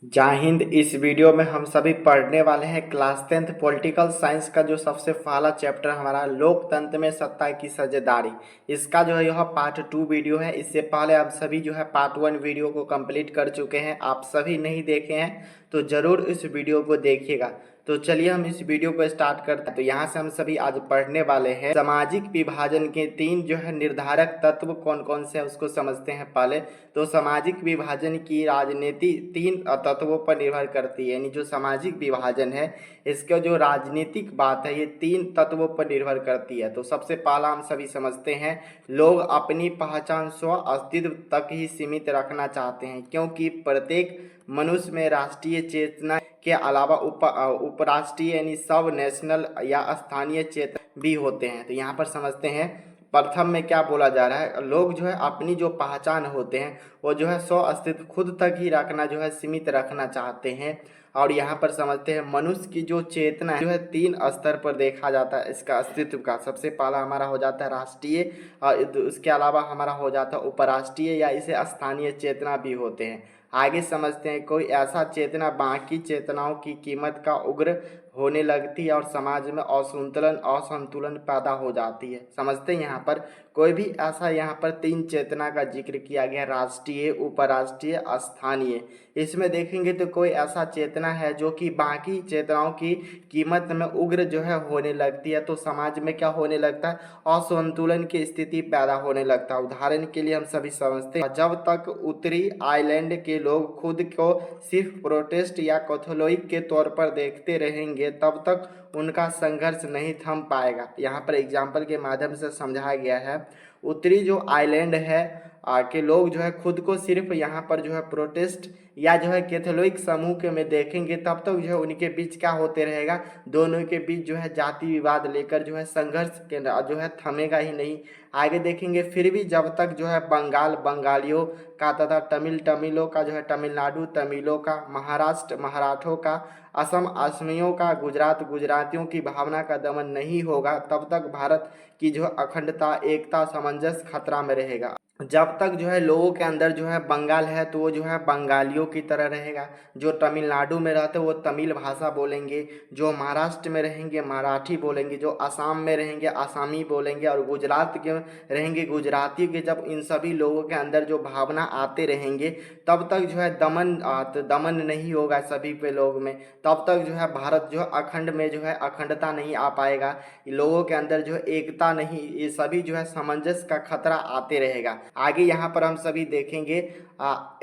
जय हिंद। इस वीडियो में हम सभी पढ़ने वाले हैं क्लास 10th पॉलिटिकल साइंस का जो सबसे पहला चैप्टर हमारा लोकतंत्र में सत्ता की साझेदारी। इसका जो है यह पार्ट 2 वीडियो है। इससे पहले आप सभी जो है पार्ट 1 वीडियो को कंप्लीट कर चुके हैं। आप सभी नहीं देखे हैं तो ज़रूर इस वीडियो को देखिएगा। तो चलिए हम इस वीडियो को स्टार्ट करते हैं। तो यहाँ से हम सभी आज पढ़ने वाले हैं सामाजिक विभाजन के 3 जो है निर्धारक तत्व कौन कौन से हैं उसको समझते हैं। पहले तो सामाजिक विभाजन की राजनीति 3 तत्वों पर निर्भर करती है, यानी जो सामाजिक विभाजन है इसका जो राजनीतिक बात है ये 3 तत्वों पर निर्भर करती है। तो सबसे पहला हम सभी समझते हैं, लोग अपनी पहचान स्व अस्तित्व तक ही सीमित रखना चाहते हैं, क्योंकि प्रत्येक मनुष्य में राष्ट्रीय चेतना के अलावा उपराष्ट्रीय यानी सब नेशनल या स्थानीय चेतना भी होते हैं। तो यहाँ पर समझते हैं प्रथम में क्या बोला जा रहा है, लोग जो है अपनी जो पहचान होते हैं वो जो है स्व अस्तित्व खुद तक ही रखना जो है सीमित रखना चाहते हैं। और यहाँ पर समझते हैं मनुष्य की जो चेतना जो है 3 स्तर पर देखा जाता है इसका अस्तित्व का। सबसे पहला हमारा हो जाता है राष्ट्रीय और उसके अलावा हमारा हो जाता है उपराष्ट्रीय या इसे स्थानीय चेतना भी होते हैं। आगे समझते हैं कोई ऐसा चेतना बाकी चेतनाओं की कीमत का उग्र होने लगती है और समाज में असंतुलन पैदा हो जाती है। समझते हैं यहाँ पर कोई भी ऐसा यहाँ पर 3 चेतना का जिक्र किया गया, राष्ट्रीय, उपराष्ट्रीय, स्थानीय। इसमें देखेंगे तो कोई ऐसा चेतना है जो कि बाकी चेतनाओं की कीमत में उग्र जो है होने लगती है, तो समाज में क्या होने लगता है, असंतुलन की स्थिति पैदा होने लगता है। उदाहरण के लिए हम सभी समझते हैं जब तक उत्तरी आयरलैंड के लोग खुद को सिर्फ प्रोटेस्ट या कैथोलिक के तौर पर देखते रहेंगे तब तक उनका संघर्ष नहीं थम पाएगा। यहाँ पर एग्जाम्पल के माध्यम से समझाया गया है, उत्तरी जो आइलैंड है के लोग जो है खुद को सिर्फ यहाँ पर जो है प्रोटेस्ट या जो है कैथोलिक समूह के में देखेंगे तब तक जो है उनके बीच क्या होते रहेगा, दोनों के बीच जो है जाति विवाद लेकर जो है संघर्ष के जो है थमेगा ही नहीं। आगे देखेंगे फिर भी जब तक जो है बंगाल बंगालियों का तथा तमिलों का जो है तमिलनाडु तमिलों का, महाराष्ट्र मराठों का, असम असमियों का, गुजरात गुजरातियों की भावना का दमन नहीं होगा तब तक भारत की जो अखंडता एकता सामंजस्य खतरा में रहेगा। जब तक जो है लोगों के अंदर जो है बंगाल है तो वो जो है बंगालियों की तरह रहेगा, जो तमिलनाडु में रहते हैं वो तमिल भाषा बोलेंगे, जो महाराष्ट्र में रहेंगे मराठी बोलेंगे, जो असम में रहेंगे आसामी बोलेंगे और गुजरात के रहेंगे गुजराती के। जब इन सभी लोगों के अंदर जो भावना आते रहेंगे तब तक जो है दमन नहीं होगा सभी पे लोग में, तब तक जो है भारत जो है अखंड में जो है अखंडता नहीं आ पाएगा, लोगों के अंदर जो है एकता नहीं, ये सभी जो है सामंजस्य का खतरा आते रहेगा। आगे यहाँ पर हम सभी देखेंगे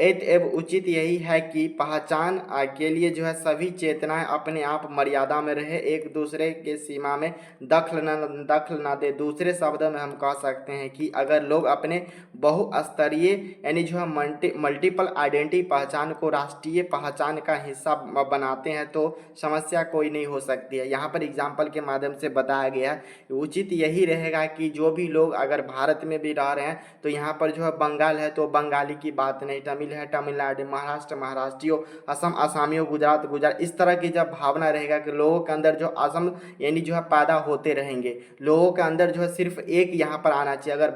एवं उचित यही है कि पहचान के लिए जो है सभी चेतनाएं अपने आप मर्यादा में रहे, एक दूसरे के सीमा में दखल न दे। दूसरे शब्दों में हम कह सकते हैं कि अगर लोग अपने बहुस्तरीय यानी जो है मल्टीपल आइडेंटिटी पहचान को राष्ट्रीय पहचान का हिस्सा बनाते हैं तो समस्या कोई नहीं हो सकती है। यहाँ पर एग्जाम्पल के माध्यम से बताया गया है उचित यही रहेगा कि जो भी लोग अगर भारत में भी रह रहे हैं तो यहाँ पर जो है बंगाल है तो बंगाली की बात नहीं, तमिल है तमिलनाडु, महाराष्ट्र महाराष्ट्रियों, असम आसामियों, गुजरात गुजरात, इस तरह की जब भावना रहेगा कि लोगों के अंदर जो असम यानी जो है पैदा होते रहेंगे, लोगों के अंदर जो है सिर्फ एक यहाँ पर आना चाहिए। अगर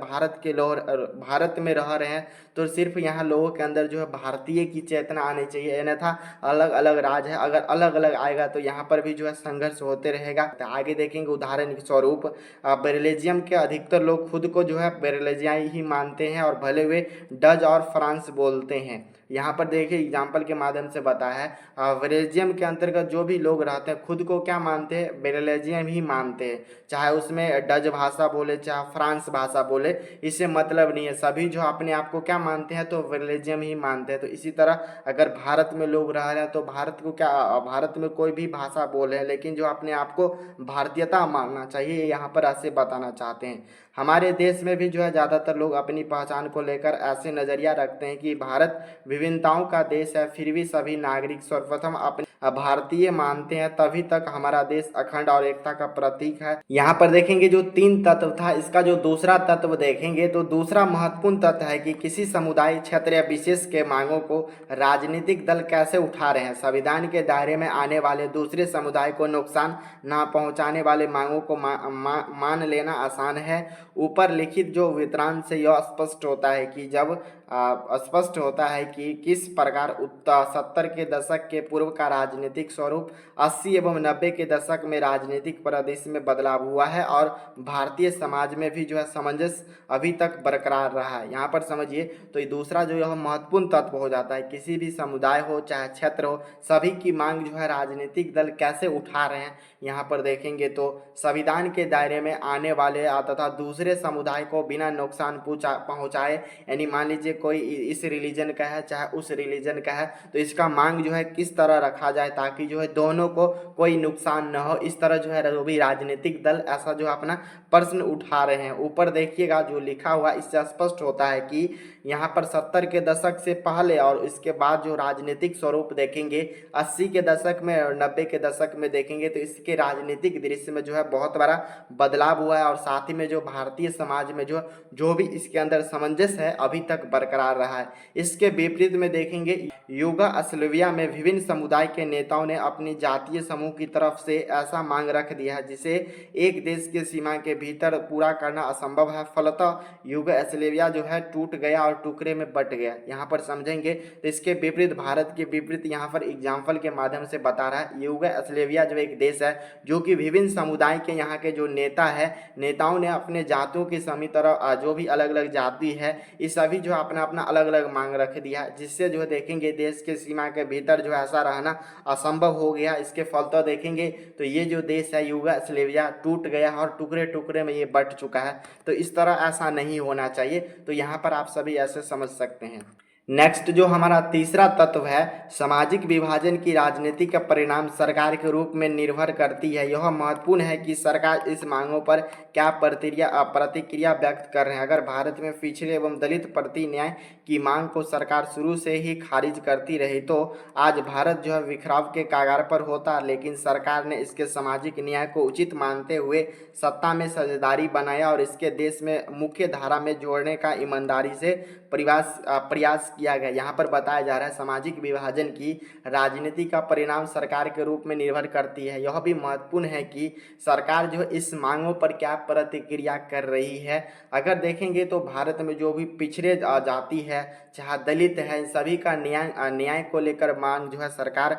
भारत में रह रहे हैं तो सिर्फ यहाँ लोगों के अंदर जो है भारतीय की चेतना आनी चाहिए, अन्यथा अलग अलग राज्य है, अगर अलग अलग आएगा तो यहाँ पर भी जो है संघर्ष होते रहेगा। तो आगे देखेंगे उदाहरण के स्वरूप बेरिलिज्म के अधिकतर लोग खुद को जो है बेरिलिजियाई ही मानते हैं और भले वे डच और फ्रांस बोलते हैं। यहाँ पर देखिए एग्जाम्पल के माध्यम से बताया है बेरिलिज्म के अंतर्गत जो भी लोग रहते हैं खुद को क्या मानते हैं, बेरिलिजियम ही मानते हैं, चाहे उसमें डच भाषा बोले चाहे फ्रांस भाषा बोले, इससे मतलब नहीं है, सभी जो अपने आप को क्या मानते हैं तो बेरिलिजियम ही मानते हैं। तो इसी तरह अगर भारत में लोग रह रहे हैं तो भारत में कोई भी भाषा बोले लेकिन जो अपने आप को भारतीयता मानना चाहिए, यहाँ पर ऐसे बताना चाहते हैं। हमारे देश में भी जो है ज़्यादातर लोग अपनी पहचान को लेकर ऐसे नज़रिया रखते हैं कि भारत विभिन्नताओं का देश है, फिर भी सभी नागरिक सर्वप्रथम अपने भारतीय मानते हैं तभी तक हमारा देश अखंड और एकता का प्रतीक है। यहाँ पर देखेंगे जो 3 तत्व था, इसका जो दूसरा तत्व देखेंगे तो दूसरा महत्वपूर्ण तत्व है कि किसी समुदाय, क्षेत्र या विशेष के मांगों को राजनीतिक दल कैसे उठा रहे हैं। संविधान के दायरे में आने वाले दूसरे समुदाय को नुकसान ना पहुंचाने वाले मांगों को मान लेना आसान है। ऊपर लिखित जो विवरण से यह स्पष्ट होता है कि स्पष्ट होता है कि किस प्रकार 70 के दशक के पूर्व का राजनीतिक स्वरूप 80 एवं 90 के दशक में राजनीतिक परिदृश्य में बदलाव हुआ है और भारतीय समाज में भी जो है सामंजस्य अभी तक बरकरार रहा है। यहाँ पर समझिए तो ये दूसरा जो यह महत्वपूर्ण तत्व हो जाता है, किसी भी समुदाय हो चाहे क्षेत्र हो, सभी की मांग जो है राजनीतिक दल कैसे उठा रहे हैं। यहाँ पर देखेंगे तो संविधान के दायरे में आने वाले तथा दूसरे समुदाय को बिना नुकसान पहुँचाए, यानी मान लीजिए कोई इस रिलीजन का है चाहे उस रिलीजन का है, तो इसका मांग जो है किस तरह रखा जाए ताकि जो है दोनों को कोई नुकसान न हो। इस तरह जो है जो भी राजनीतिक दल ऐसा जो अपना प्रश्न उठा रहे हैं। ऊपर देखिएगा जो लिखा हुआ इससे स्पष्ट होता है कि यहाँ पर 70 के दशक से पहले और इसके बाद जो राजनीतिक स्वरूप देखेंगे 80 के दशक में और 90 के दशक में देखेंगे तो इसके राजनीतिक दृश्य में जो है बहुत बड़ा बदलाव हुआ है और साथ ही में जो भारतीय समाज में जो भी इसके अंदर सामंजस्य है अभी तक बरकरार रहा है। इसके विपरीत में देखेंगे युगोस्लाविया में विभिन्न समुदाय के नेताओं ने अपनी जातीय समूह की तरफ से ऐसा मांग रख दिया है जिसे एक देश की सीमा के भीतर पूरा करना असंभव है। फलतः युगोस्लाविया जो है टूट गया और टुकड़े में बट गया। यहाँ पर समझेंगे तो इसके विपरीत, भारत के विपरीत यहाँ पर एग्जाम्पल के माध्यम से बता रहा है। युगोस्लाविया जो एक देश है जो कि विभिन्न समुदाय के यहाँ के जो नेता है, नेताओं ने अपने जातियों की सभी तरह जो भी अलग अलग जाति है इस सभी जो अपना अपना अलग अलग मांग रख दिया, जिससे जो है देखेंगे देश के सीमा के भीतर जो ऐसा रहना असंभव हो गया। इसके फलतः देखेंगे तो ये जो देश है युगोस्लाविया टूट गया और टुकड़े टुकड़े में ये बट चुका है। तो इस तरह ऐसा नहीं होना चाहिए। तो यहाँ पर आप सभी ऐसे समझ सकते हैं। नेक्स्ट जो हमारा तीसरा तत्व है, सामाजिक विभाजन की राजनीति का परिणाम सरकार के रूप में निर्भर करती है। यह महत्वपूर्ण है कि सरकार इस मांगों पर क्या प्रतिक्रिया व्यक्त कर रहे हैं। अगर भारत में पिछड़े एवं दलित प्रति न्याय की मांग को सरकार शुरू से ही खारिज करती रही तो आज भारत जो है बिखराव के कगार पर होता, लेकिन सरकार ने इसके सामाजिक न्याय को उचित मानते हुए सत्ता में साझेदारी बनाया और इसके देश में मुख्य धारा में जोड़ने का ईमानदारी से प्रयास किया गया। यहाँ पर बताया जा रहा है सामाजिक विभाजन की राजनीति का परिणाम सरकार के रूप में निर्भर करती है। यह भी महत्वपूर्ण है कि सरकार जो इस मांगों पर क्या प्रतिक्रिया कर रही है। अगर देखेंगे तो भारत में जो भी पिछड़े जाति है चाहे दलित है, सभी का न्याय को लेकर मांग जो है सरकार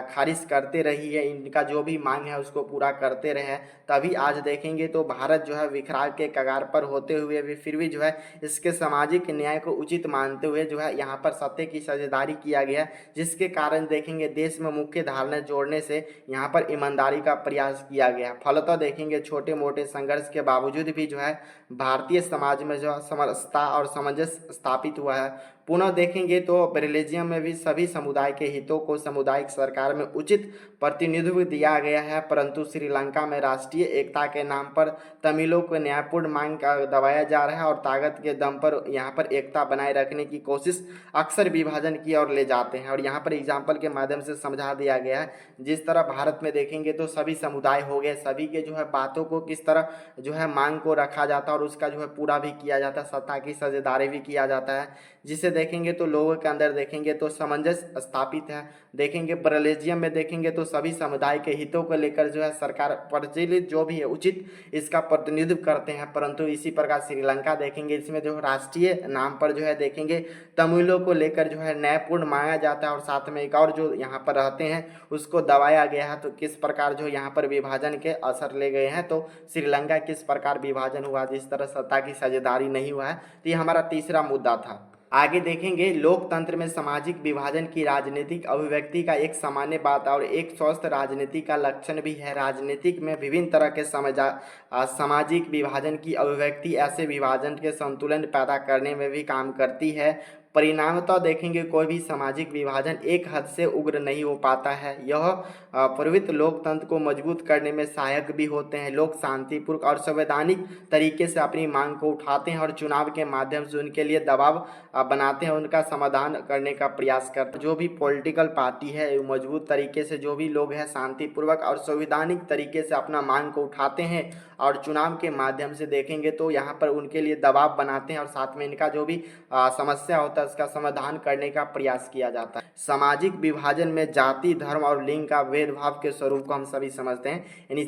खारिज करते रही है। इनका जो भी मांग है उसको पूरा करते रहे, तभी आज देखेंगे तो भारत जो है विखराव के कगार पर होते हुए भी फिर भी जो है इसके सामाजिक न्याय को उचित मानते हुए जो है यहाँ पर सत्य की साझेदारी किया गया, जिसके कारण देखेंगे देश में मुख्य धारणा जोड़ने से यहाँ पर ईमानदारी का प्रयास किया गया। फलतः देखेंगे छोटे मोटे संघर्ष के बावजूद भी जो है भारतीय समाज में जो समरसता और सामंजस्य स्थापित हुआ है। पुनः देखेंगे तो बेल्जियम में भी सभी समुदाय के हितों को सामुदायिक सरकार में उचित प्रतिनिधित्व दिया गया है, परंतु श्रीलंका में राष्ट्रीय एकता के नाम पर तमिलों को न्यायपूर्ण मांग का दबाया जा रहा है और ताकत के दम पर यहाँ पर एकता बनाए रखने की कोशिश अक्सर विभाजन की ओर ले जाते हैं। और यहाँ पर एग्जाम्पल के माध्यम से समझा दिया गया है, जिस तरह भारत में देखेंगे तो सभी समुदाय हो गए, सभी के जो है बातों को किस तरह जो है मांग को रखा जाता है और उसका जो है पूरा भी किया जाता है, सत्ता की साझेदारी भी किया जाता है, जिसे देखेंगे तो लोगों के अंदर देखेंगे तो सामंजस्य स्थापित है। देखेंगे बेल्जियम में देखेंगे तो सभी समुदाय के हितों को लेकर जो है सरकार प्रचलित जो भी है उचित इसका प्रतिनिधित्व करते हैं, परंतु इसी प्रकार श्रीलंका देखेंगे इसमें जो राष्ट्रीय नाम पर जो है देखेंगे तमिलों को लेकर जो है न्यायपूर्ण मांगा जाता है और साथ में एक और जो यहाँ पर रहते हैं उसको दबाया गया है। तो किस प्रकार जो यहाँ पर विभाजन के असर ले गए हैं, तो श्रीलंका किस प्रकार विभाजन हुआ, जिस तरह सत्ता की साझेदारी नहीं हुआ है। तो ये हमारा तीसरा मुद्दा था। आगे देखेंगे लोकतंत्र में सामाजिक विभाजन की राजनीतिक अभिव्यक्ति का एक सामान्य बात और एक स्वस्थ राजनीति का लक्षण भी है। राजनीतिक में विभिन्न तरह के सामाजिक विभाजन की अभिव्यक्ति ऐसे विभाजन के संतुलन पैदा करने में भी काम करती है। परिणामतः देखेंगे कोई भी सामाजिक विभाजन एक हद से उग्र नहीं हो पाता है। यह प्रवृत्त लोकतंत्र को मजबूत करने में सहायक भी होते हैं। लोग शांतिपूर्वक और संवैधानिक तरीके से अपनी मांग को उठाते हैं और चुनाव के माध्यम से उनके लिए दबाव बनाते हैं, उनका समाधान करने का प्रयास करते हैं। जो भी पॉलिटिकल पार्टी है मजबूत तरीके से जो भी लोग हैं शांतिपूर्वक और संवैधानिक तरीके से अपना मांग को उठाते हैं और चुनाव के माध्यम से देखेंगे तो यहाँ पर उनके लिए दबाव बनाते हैं और साथ में इनका जो भी समस्या होता है उसका समाधान करने का प्रयास किया जाता है। सामाजिक विभाजन में जाति, धर्म और लिंग का भेदभाव के स्वरूप को हम सभी समझते हैं। यानी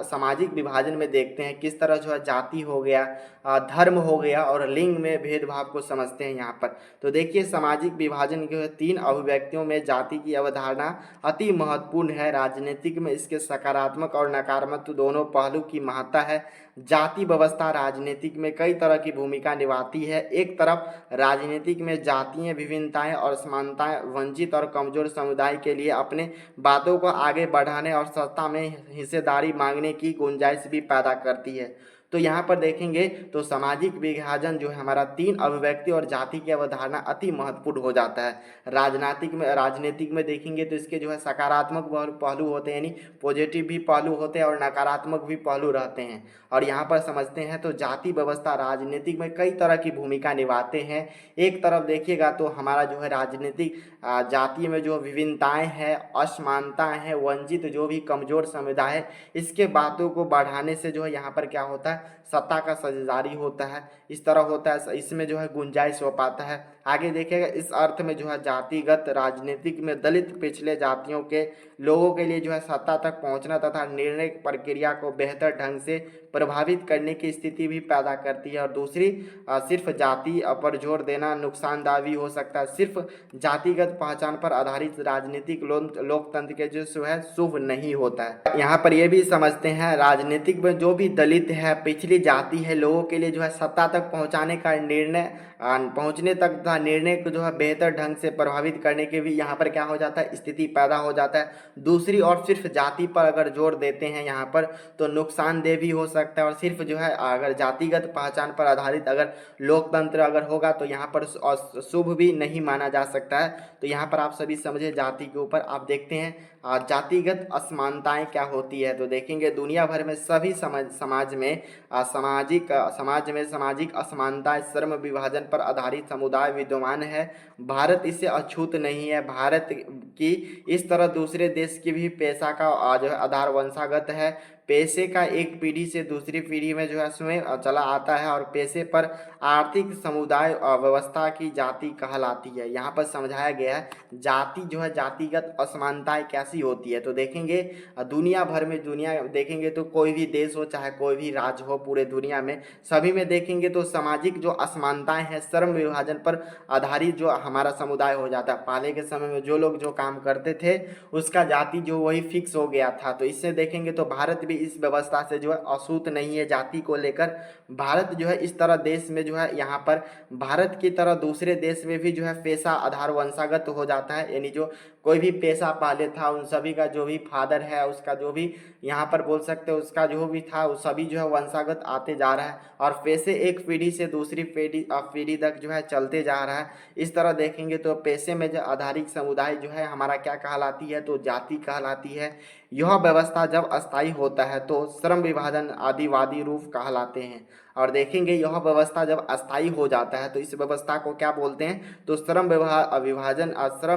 सामाजिक विभाजन में देखते हैं किस तरह जो है जाति हो गया, धर्म हो गया और लिंग में भेदभाव को समझते हैं यहाँ पर। तो देखिए सामाजिक विभाजन के 3 अभिव्यक्तियों में जाति की अवधारणा अति महत्वपूर्ण है। राजनीतिक में इसके सकारात्मक और नकारात्मक दोनों पहलू की महत्ता है। जाति व्यवस्था राजनीतिक में कई तरह की भूमिका निभाती है। एक तरफ राजनीतिक में जातीय विभिन्नताएं और समानताएं वंचित और कमजोर समुदाय के लिए अपने बातों को आगे बढ़ाने और सत्ता में हिस्सेदारी मांगने की गुंजाइश भी पैदा करती है। तो यहाँ पर देखेंगे तो सामाजिक विभाजन जो है हमारा 3 अभिव्यक्ति और जाति की अवधारणा अति महत्वपूर्ण हो जाता है। राजनीतिक में देखेंगे तो इसके जो है सकारात्मक पहलू होते हैं, यानी पॉजिटिव भी पहलू होते हैं और नकारात्मक भी पहलू रहते हैं। और यहाँ पर समझते हैं तो जाति व्यवस्था राजनीतिक में कई तरह की भूमिका निभाते हैं। एक तरफ देखिएगा तो हमारा जो है राजनीतिक जाति में जो विभिन्नताएं हैं, असमानताएं हैं, वंचित जो भी कमजोर समुदाय है, इसके बातों को बढ़ाने से जो है यहाँ पर क्या होता है सत्ता का साझेदारी होता है। इस तरह होता है, इसमें जो है गुंजाइश हो पाता है। आगे देखिएगा इस अर्थ में जो है जातिगत राजनीतिक में दलित पिछले जातियों के लोगों के लिए जो है सत्ता तक पहुंचना तथा निर्णय प्रक्रिया को बेहतर ढंग से प्रभावित करने की स्थिति भी पैदा करती है। और दूसरी सिर्फ जाति पर जोर देना नुकसानदायक भी हो सकता है। सिर्फ जातिगत पहचान पर आधारित राजनीतिक लोकतंत्र के जो है शुभ नहीं होता है। यहाँ पर यह भी समझते हैं राजनीतिक में जो भी दलित है, पिछली जाति है, लोगों के लिए जो है सत्ता तक पहुँचाने का पहुँचने तक तथा निर्णय को जो है बेहतर ढंग से प्रभावित करने के भी यहाँ पर क्या हो जाता है स्थिति पैदा हो जाता है। दूसरी और सिर्फ जाति पर अगर जोर देते हैं यहाँ पर तो नुकसानदेह भी हो सकता है। और सिर्फ जो है अगर जातिगत पहचान पर आधारित अगर लोकतंत्र अगर होगा तो यहाँ पर शुभ भी नहीं माना जा सकता है। तो यहाँ पर आप सभी समझे जाति के ऊपर। आप देखते हैं जातिगत असमानताएं क्या होती है। तो देखेंगे दुनिया भर में सभी समाज में सामाजिक असमानताएं श्रम विभाजन पर आधारित समुदाय विद्यमान है। भारत इससे अछूत नहीं है। भारत की इस तरह दूसरे देश की भी पेशा का जो है आधार वंशागत है। पैसे का एक पीढ़ी से दूसरी पीढ़ी में जो है स्वयं चला आता है और पैसे पर आर्थिक समुदाय व्यवस्था की जाति कहलाती है। यहाँ पर समझाया गया है जाति जो है जातिगत असमानताएं कैसी होती है। तो देखेंगे दुनिया भर में देखेंगे तो कोई भी देश हो चाहे कोई भी राज्य हो पूरे दुनिया में सभी में देखेंगे तो सामाजिक जो असमानताएं हैं श्रम विभाजन पर आधारित जो हमारा समुदाय हो जाता है। पहले के समय में जो लोग जो काम करते थे उसका जाति जो वही फिक्स हो गया था। तो इससे देखेंगे तो भारत इस व्यवस्था से जो है अछूत नहीं है जाति को लेकर। भारत जो है इस तरह देश में जो है यहाँ पर भारत की तरह दूसरे देश में भी जो है पेशा आधार वंशागत हो जाता है। यानी जो कोई भी पेशा पहले था उन सभी का जो भी फादर है उसका जो भी यहाँ पर बोल सकते हैं उसका जो भी था वो सभी जो है वंशागत आते जा रहा है और पैसे एक पीढ़ी से दूसरी पीढ़ी तक जो है चलते जा रहा है। इस तरह देखेंगे तो पैसे में जो आधारित समुदाय जो है हमारा क्या कहलाती है तो जाति कहलाती है। यह व्यवस्था जब अस्थायी होता है तो श्रम विभाजन आदिवादी रूप कहलाते हैं। और देखेंगे यह व्यवस्था जब अस्थायी हो जाता है तो इस व्यवस्था को क्या बोलते हैं तो श्रम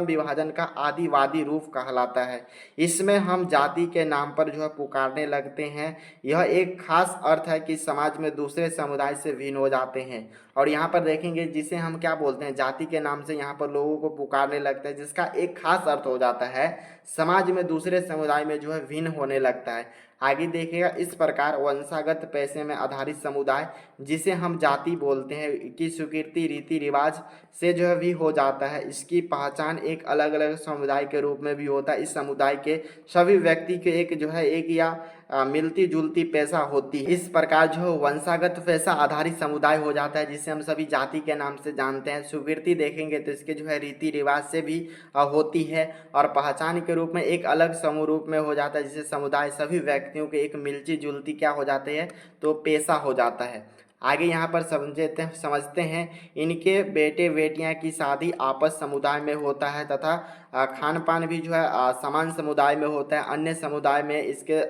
विभाजन का आदिवादी रूप कहलाता है। इसमें हम जाति के नाम पर जो है पुकारने लगते हैं। यह एक खास अर्थ है कि समाज में दूसरे समुदाय से भिन्न हो जाते हैं। और यहाँ पर देखेंगे जिसे हम क्या बोलते हैं जाति के नाम से यहाँ पर लोगों को पुकारने लगते हैं, जिसका एक खास अर्थ हो जाता है समाज में दूसरे समुदाय में जो है भिन्न होने लगता है। आगे देखिएगा इस प्रकार वंशागत पैसे में आधारित समुदाय जिसे हम जाति बोलते हैं की स्वीकृति रीति रिवाज से जो है भी हो जाता है। इसकी पहचान एक अलग अलग समुदाय के रूप में भी होता है। इस समुदाय के सभी व्यक्ति के एक जो है एक या मिलती जुलती पेशा होती है। इस प्रकार जो वंशागत पेशा आधारित समुदाय हो जाता है जिसे हम सभी जाति के नाम से जानते हैं। स्वीकृति देखेंगे तो इसके जो है रीति रिवाज से भी होती है और पहचान के रूप में एक अलग समूह रूप में हो जाता है जिसे समुदाय सभी व्यक्तियों के एक मिलती जुलती क्या हो जाते हैं तो पेशा हो जाता है। आगे यहाँ पर समझते हैं इनके बेटे बेटियां की शादी आपस समुदाय में होता है तथा खान पान भी जो है समान समुदाय में होता है। अन्य समुदाय में इसके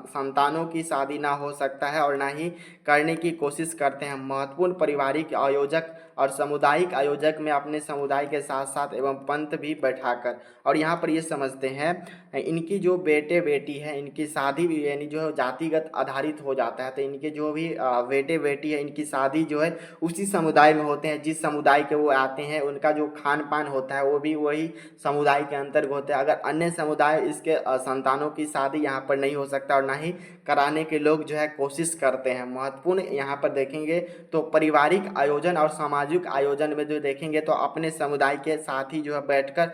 संतानों की शादी ना हो सकता है और ना ही करने की कोशिश करते हैं। महत्वपूर्ण पारिवारिक आयोजक और सामुदायिक आयोजक में अपने समुदाय के साथ साथ एवं पंथ भी बैठाकर। और यहाँ पर ये समझते हैं इनकी जो बेटे बेटी है इनकी शादी भी यानी जो है जातिगत आधारित हो जाता है। तो इनके जो भी बेटे बेटी है इनकी शादी जो है उसी समुदाय में होते हैं जिस समुदाय के वो आते हैं। उनका जो खान पान होता है वो भी वही समुदाय के अंतर्गत होता है। अगर अन्य समुदाय इसके संतानों की शादी यहाँ पर नहीं हो सकता और ना ही कराने के लोग जो है कोशिश करते हैं। महत्वपूर्ण यहाँ पर देखेंगे तो पारिवारिक आयोजन और सामाजिक आयोजन में जो देखेंगे तो अपने समुदाय के साथ ही जो है बैठकर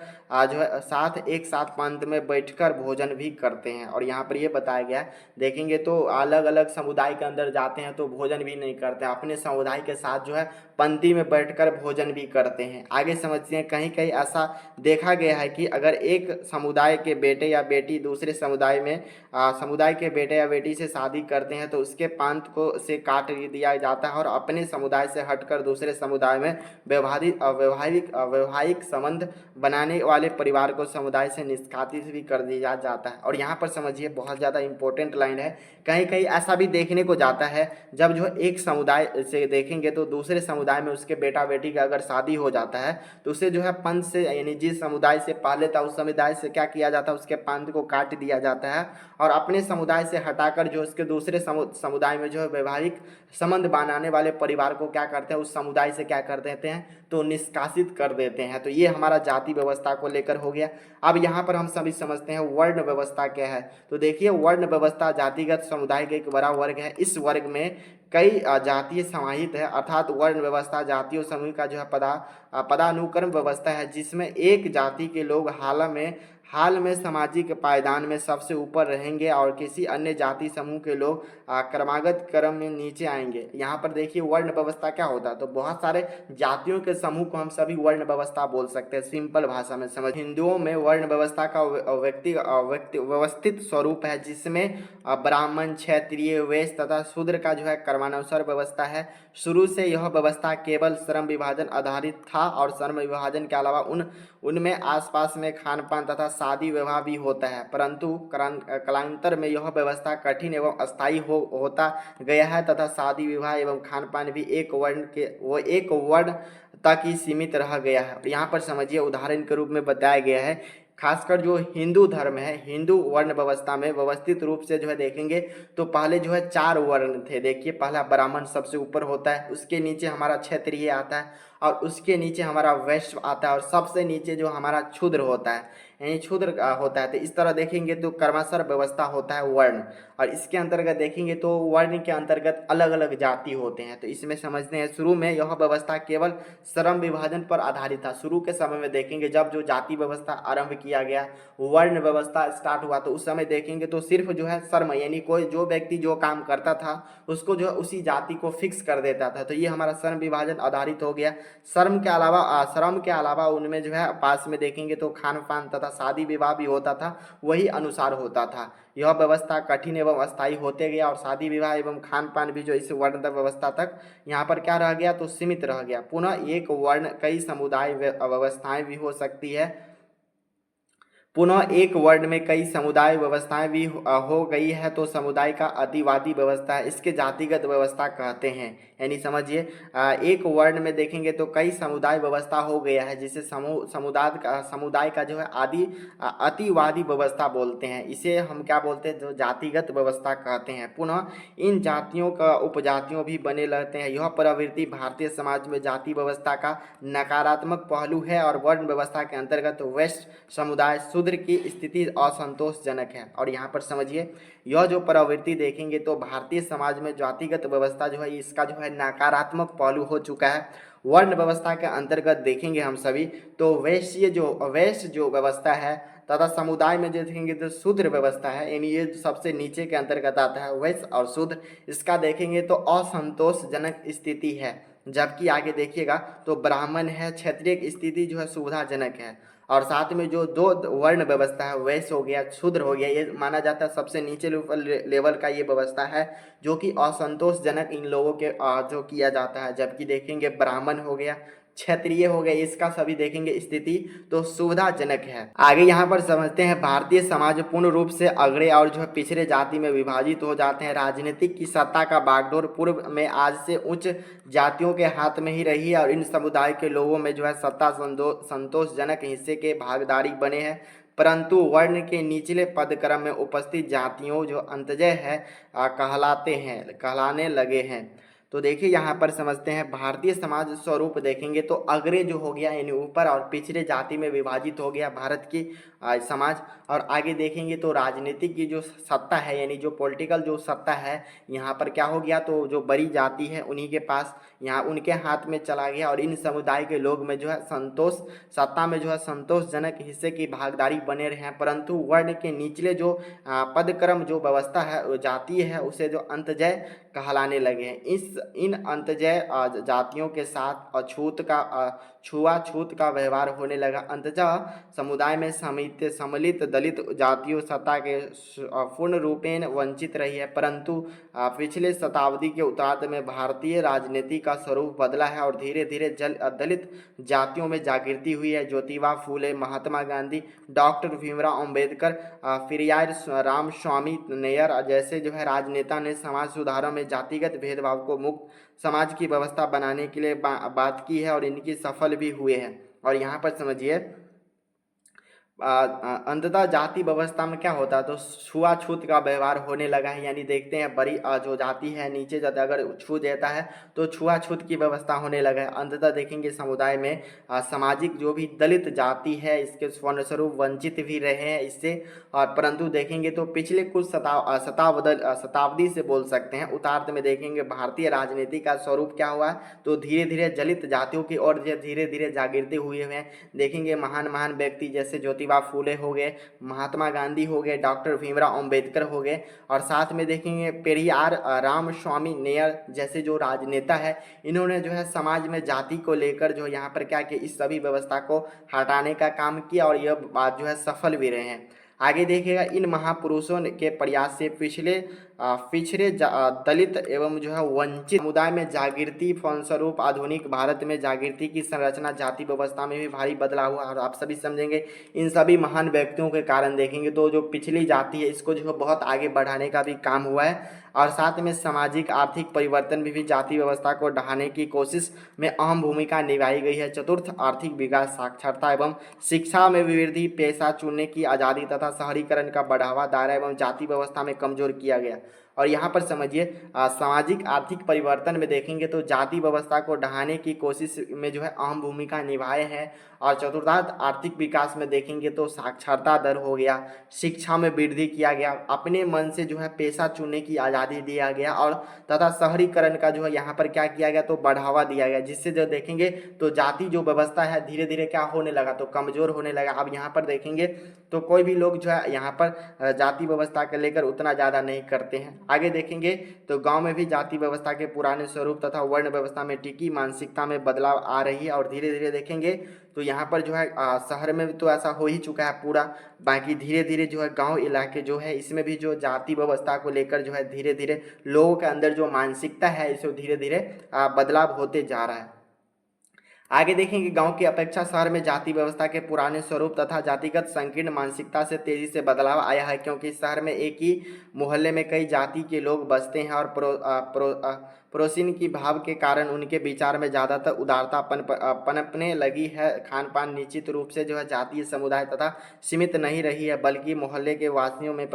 जो है एक साथ पंथ में बैठकर भोजन भी करते हैं। और यहाँ पर ये बताया गया है देखेंगे तो अलग अलग समुदाय के अंदर जाते हैं तो भोजन भी नहीं करते, अपने समुदाय के साथ जो है पंक्ति में बैठकर भोजन भी करते हैं। आगे समझते हैं कहीं कहीं ऐसा देखा गया है कि अगर एक समुदाय के बेटे या बेटी दूसरे समुदाय में समुदाय के बेटे या बेटी से शादी करते हैं तो उसके पंथ को से काट दिया जाता है और अपने समुदाय से हटकर दूसरे समुदाय में वैवाहिक संबंध बनाने वाले परिवार को समुदाय से निष्कासित भी कर दिया जाता है। और यहाँ पर समझिए बहुत ज़्यादा इंपॉर्टेंट लाइन है, कहीं कहीं ऐसा भी देखने को जाता है जब जो एक समुदाय से देखेंगे तो दूसरे समुदाय में उसके बेटा बेटी का अगर शादी हो जाता है तो उसे जो है पंथ से यानी जिस समुदाय से पहले था उस समुदाय से क्या किया जाता है उसके पंथ को काट दिया जाता है और अपने समुदाय से हटाकर जो उसके दूसरे समुदाय में जो है वैवाहिक संबंध बनाने वाले परिवार को क्या करते हैं उस समुदाय से क्या कर देते हैं तो निष्कासित कर देते हैं। तो ये हमारा जाति व्यवस्था को लेकर हो गया। अब यहाँ पर हम सभी समझते हैं वर्ण व्यवस्था क्या है। तो देखिए वर्ण व्यवस्था जातिगत समुदाय का एक बड़ा वर्ग है। इस वर्ग में कई जातीय समाहित है अर्थात वर्ण व्यवस्था जातीय समूह का जो है पदानुक्रम व्यवस्था है जिसमें एक जाति के लोग हाल में सामाजिक पायदान में सबसे ऊपर रहेंगे और किसी अन्य जाति समूह के लोग क्रमागत क्रम में नीचे आएंगे। यहाँ पर देखिए वर्ण व्यवस्था क्या होता है तो बहुत सारे जातियों के समूह को हम सभी वर्ण व्यवस्था बोल सकते हैं। सिंपल भाषा में समझ हिंदुओं में वर्ण व्यवस्था का व्यवस्थित स्वरूप है जिसमें ब्राह्मण क्षत्रिय वैश्य तथा शूद्र का जो है क्रमानुसार व्यवस्था है। शुरू से यह व्यवस्था केवल श्रम विभाजन आधारित था और श्रम विभाजन के अलावा उनमें आसपास में खान पान तथा शादी विवाह भी होता है, परंतु कालांतर में यह व्यवस्था कठिन एवं अस्थायी होता गया है तथा शादी विवाह एवं खान पान भी एक वर्ण तक ही सीमित रह गया है। यहाँ पर समझिए उदाहरण के रूप में बताया गया है खासकर जो हिंदू धर्म है हिंदू वर्ण व्यवस्था में व्यवस्थित रूप से जो है देखेंगे तो पहले जो है 4 वर्ण थे। देखिए पहला ब्राह्मण सबसे ऊपर होता है, उसके नीचे हमारा क्षत्रिय आता है और उसके नीचे हमारा वैश्य आता है और सबसे नीचे जो हमारा क्षूद्र होता है यानी क्षूद्र होता है। तो इस तरह देखेंगे तो क्रमशः व्यवस्था होता है वर्ण और इसके अंतर्गत देखेंगे तो वर्ण के अंतर्गत अलग अलग जाति होते हैं। तो इसमें समझते हैं शुरू में यह व्यवस्था केवल श्रम विभाजन पर आधारित था। शुरू के समय में देखेंगे जब जो जाति व्यवस्था आरंभ किया गया वर्ण व्यवस्था स्टार्ट हुआ तो उस समय देखेंगे तो सिर्फ जो है श्रम यानी कोई जो व्यक्ति जो काम करता था उसको जो है उसी जाति को फिक्स कर देता था। तो ये हमारा श्रम विभाजन आधारित हो गया। श्रम के अलावा उनमें जो है पास में देखेंगे तो खान पान तथा शादी विवाह भी होता था, वही अनुसार होता था। यह व्यवस्था कठिन एवं अस्थायी होते गया और शादी विवाह एवं खान पान भी जो इस वर्ण व्यवस्था तक यहाँ पर क्या रह गया तो सीमित रह गया। पुनः एक वर्ण कई समुदाय व्यवस्थाएं भी हो सकती है पुनः एक वर्ण में कई समुदाय व्यवस्थाएं भी हो गई है तो समुदाय का अतिवादी व्यवस्था है, इसके जातिगत व्यवस्था कहते हैं। यानी समझिए एक वर्ण में देखेंगे तो कई समुदाय व्यवस्था हो गया है जिसे समुदाय का जो है अतिवादी व्यवस्था बोलते हैं। इसे हम क्या बोलते हैं जो जातिगत व्यवस्था कहते हैं। पुनः इन जातियों का उपजातियों भी बने रहते हैं। यह प्रवृत्ति भारतीय समाज में जाति व्यवस्था का नकारात्मक पहलू है और वर्ण व्यवस्था के अंतर्गत वैश्य समुदाय शूद्र की स्थिति असंतोषजनक है। और यहाँ पर समझिए यह जो प्रवृत्ति देखेंगे तो भारतीय समाज में जातिगत व्यवस्था जो है इसका जो है नकारात्मक पहलू हो चुका है। वर्ण व्यवस्था के अंतर्गत देखेंगे हम सभी तो वैश्य जो व्यवस्था है तथा समुदाय में देखेंगे तो शूद्र व्यवस्था है यानी ये सबसे नीचे के अंतर्गत आता है वैश्य और शूद्र। इसका देखेंगे तो असंतोषजनक स्थिति है, जबकि आगे देखिएगा तो ब्राह्मण है क्षत्रिय की स्थिति जो है सुविधाजनक है और साथ में जो दो वर्ण व्यवस्था है, वैश्य हो गया, शूद्र हो गया, ये माना जाता है सबसे नीचे लेवल का ये व्यवस्था है जो कि असंतोषजनक इन लोगों के जो किया जाता है। जबकि देखेंगे ब्राह्मण हो गया, क्षत्रिय हो गए, इसका सभी देखेंगे स्थिति तो सुविधाजनक है। आगे यहाँ पर समझते हैं भारतीय समाज पूर्ण रूप से अग्रे और जो है पिछड़े जाति में विभाजित हो जाते हैं। राजनीतिक की सत्ता का बागडोर पूर्व में आज से उच्च जातियों के हाथ में ही रही है और इन समुदाय के लोगों में जो है सत्ता संतोषजनक हिस्से के भागीदारी बने हैं। परंतु वर्ण के निचले पदक्रम में उपस्थित जातियों जो अंतजय है कहलाने लगे हैं। तो देखिए यहाँ पर समझते हैं भारतीय समाज स्वरूप देखेंगे तो अग्रे जो हो गया यानी ऊपर और पिछड़े जाति में विभाजित हो गया भारत की समाज। और आगे देखेंगे तो राजनीतिक की जो सत्ता है यानी जो पॉलिटिकल जो सत्ता है यहाँ पर क्या हो गया, तो जो बड़ी जाति है उन्हीं के पास, यहाँ उनके हाथ में चला गया और इन समुदाय के लोग में जो है सत्ता में जो है संतोषजनक हिस्से की भागीदारी बने रहे हैं। परंतु वर्ण के निचले जो पदक्रम जो व्यवस्था है जाति है उसे जो अंतजय कहलाने लगे हैं। इन अंतजय जातियों के साथ छुआछूत का व्यवहार होने लगा। अंततः समुदाय में सम्मिलित दलित जातियों सत्ता के पूर्ण रूपेण वंचित रही है। परंतु पिछले शताब्दी के उत्तरार्ध में भारतीय राजनीति का स्वरूप बदला है और धीरे धीरे दलित जातियों में जागृति हुई है। ज्योतिबा फूले, महात्मा गांधी, डॉक्टर भीमराव अंबेडकर, पेरियार रामस्वामी नैयर जैसे जो है राजनेता ने समाज सुधारों में जातिगत भेदभाव को मुक्त समाज की व्यवस्था बनाने के लिए बात की है और इनकी सफल भी हुए हैं। और यहाँ पर समझिए अंततः जाति व्यवस्था में क्या होता है, तो छुआछूत का व्यवहार होने लगा है। यानी देखते हैं बड़ी जो जाति है नीचे जाति अगर छू देता है तो छुआछूत की व्यवस्था होने लगा है। अंततः देखेंगे समुदाय में सामाजिक जो भी दलित जाति है इसके स्वरूप वंचित भी रहे हैं इससे। और परंतु देखेंगे तो पिछले कुछ शताब्दी से बोल सकते हैं उत्तरार्ध में देखेंगे भारतीय राजनीति का स्वरूप क्या हुआ है, तो धीरे धीरे दलित जातियों की ओर धीरे धीरे जागृति हुए हैं। देखेंगे महान व्यक्ति जैसे ज्योतिबा फूले हो गए, महात्मा गांधी हो गए, डॉक्टर भीमराव अंबेडकर हो गए और साथ में देखेंगे पेरियार रामस्वामी नैयर जैसे जो राजनेता है इन्होंने जो है समाज में जाति को लेकर जो यहाँ पर क्या किया, इस सभी व्यवस्था को हटाने का काम किया और यह बात जो है सफल भी रहे हैं। आगे देखिएगा इन महापुरुषों के प्रयास से पिछड़े दलित एवं जो है वंचित समुदाय में जागृति फलस्वरूप आधुनिक भारत में जागृति की संरचना जाति व्यवस्था में भी भारी बदलाव हुआ। और आप सभी समझेंगे इन सभी महान व्यक्तियों के कारण देखेंगे तो जो पिछली जाति है इसको जो है बहुत आगे बढ़ाने का भी काम हुआ है। और साथ में सामाजिक आर्थिक परिवर्तन में भी जाति व्यवस्था को ढाने की कोशिश में अहम भूमिका निभाई गई है। चतुर्थ आर्थिक विकास, साक्षरता एवं शिक्षा में वृद्धि, पेशा चुनने की आज़ादी तथा शहरीकरण का बढ़ावा दायरा एवं जाति व्यवस्था में कमजोर किया गया। और यहाँ पर समझिए सामाजिक आर्थिक परिवर्तन में देखेंगे तो जाति व्यवस्था को ढहाने की कोशिश में जो है अहम भूमिका निभाए हैं। और चतुर्थार्थ आर्थिक विकास में देखेंगे तो साक्षरता दर हो गया, शिक्षा में वृद्धि किया गया, अपने मन से जो है पेशा चुनने की आज़ादी दिया गया और तथा शहरीकरण का जो है यहाँ पर क्या किया गया, तो बढ़ावा दिया गया। जिससे जो देखेंगे तो जाति जो व्यवस्था है धीरे धीरे क्या होने लगा, तो कमज़ोर होने लगा। अब यहाँ पर देखेंगे तो कोई भी लोग जो है यहाँ पर जाति व्यवस्था को लेकर उतना ज़्यादा नहीं करते हैं। आगे देखेंगे तो गांव में भी जाति व्यवस्था के पुराने स्वरूप तथा वर्ण व्यवस्था में टिकी मानसिकता में बदलाव आ रही है। और धीरे धीरे देखेंगे तो यहाँ पर जो है शहर में भी तो ऐसा हो ही चुका है पूरा, बाकी धीरे धीरे जो है गांव इलाके जो है इसमें भी जो जाति व्यवस्था को लेकर जो है धीरे धीरे लोगों के अंदर जो मानसिकता है इसे धीरे धीरे बदलाव होते जा रहा है। आगे देखेंगे गांव की अपेक्षा शहर में जाति व्यवस्था के पुराने स्वरूप तथा जातिगत संकीर्ण मानसिकता से तेजी से बदलाव आया है, क्योंकि शहर में एक ही मोहल्ले में कई जाति के लोग बसते हैं और पड़ोसिन की भाव के कारण उनके विचार में ज़्यादातर उदारता पनपने लगी है। खान पान निश्चित रूप से जो है जातीय समुदाय तथा सीमित नहीं रही है, बल्कि मोहल्ले के वासियों में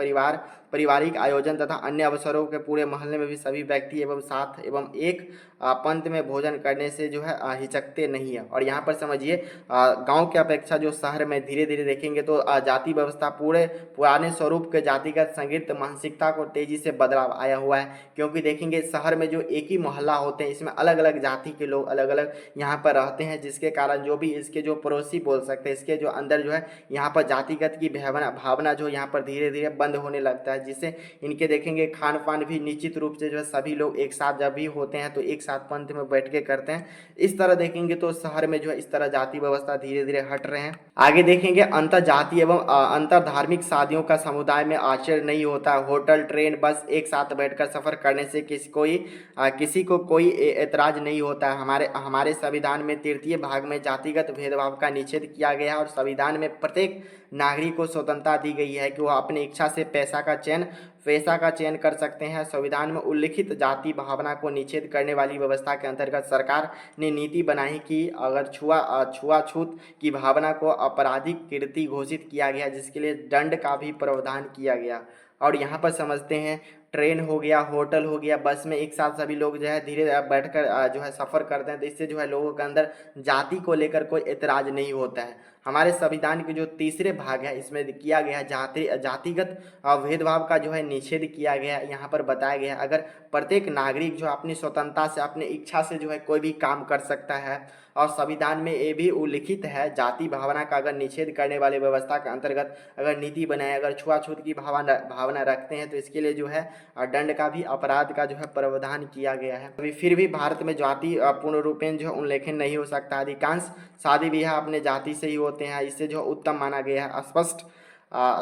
पारिवारिक आयोजन तथा अन्य अवसरों के पूरे मोहल्ले में भी सभी व्यक्ति एवं साथ एवं एक पंक्ति में भोजन करने से जो है हिचकते नहीं है। और यहाँ पर समझिए गांव की अपेक्षा जो शहर में धीरे धीरे देखेंगे तो जाति व्यवस्था पूरे पुराने स्वरूप के जातिगत संगीत मानसिकता को तेजी से बदलाव आया हुआ है, क्योंकि देखेंगे शहर में जो एक ही मोहल्ला होते हैं इसमें अलग अलग जाति के लोग अलग अलग यहाँ पर रहते हैं, जिसके कारण जो भी इसके जो पड़ोसी बोल सकते हैं इसके जो अंदर जो है यहाँ पर जातिगत की भावना जो यहाँ पर धीरे धीरे बंद होने लगता है, जिससे इनके देखेंगे खान पान भी निश्चित रूप से जो है सभी लोग एक साथ जब भी होते हैं तो एक साथ पंथ में बैठ के करते हैं। इस तरह देखेंगे तो शहर में जो है इस तरह जाति व्यवस्था धीरे धीरे हट रहे हैं। आगे देखेंगे अंतर जातीय एवं अंतर धार्मिक शादियों का समुदाय में आश्चर्य नहीं होता। होटल, ट्रेन, बस एक साथ बैठकर सफर करने से किसी को कोई एतराज नहीं होता। हमारे संविधान में तृतीय भाग में जातिगत भेदभाव का निषेध किया गया है और संविधान में प्रत्येक नागरिक को स्वतंत्रता दी गई है कि वह अपनी इच्छा से पेशा का चयन कर सकते हैं। संविधान में उल्लिखित जाति भावना को निषेध करने वाली व्यवस्था के अंतर्गत सरकार ने नीति बनाई कि अगर छुआछूत की भावना को आपराधिक कृत्य घोषित किया गया, जिसके लिए दंड का भी प्रावधान किया गया। और यहाँ पर समझते हैं, ट्रेन हो गया, होटल हो गया, बस में एक साथ सभी लोग जो है धीरे बैठकर जो है सफ़र करते हैं, तो इससे जो है लोगों के अंदर जाति को लेकर कोई एतराज़ नहीं होता है। हमारे संविधान के जो तीसरे भाग है इसमें किया गया है जातिगत भेदभाव का जो है निषेध किया गया है। यहाँ पर बताया गया है अगर प्रत्येक नागरिक जो अपनी स्वतंत्रता से अपनी इच्छा से जो है कोई भी काम कर सकता है, और संविधान में ये भी उल्लिखित है जाति भावना का अगर निषेध करने वाली व्यवस्था के अंतर्गत अगर नीति बनाए, अगर छुआछूत की भावना रखते हैं तो इसके लिए जो है दंड का भी अपराध का जो है प्रावधान किया गया है। अभी फिर भी भारत में जाति पूर्ण रूपेण जो है उल्लेखन नहीं हो सकता। अधिकांश शादी ब्याह अपने जाति से ही होते हैं, इससे जो उत्तम माना गया है।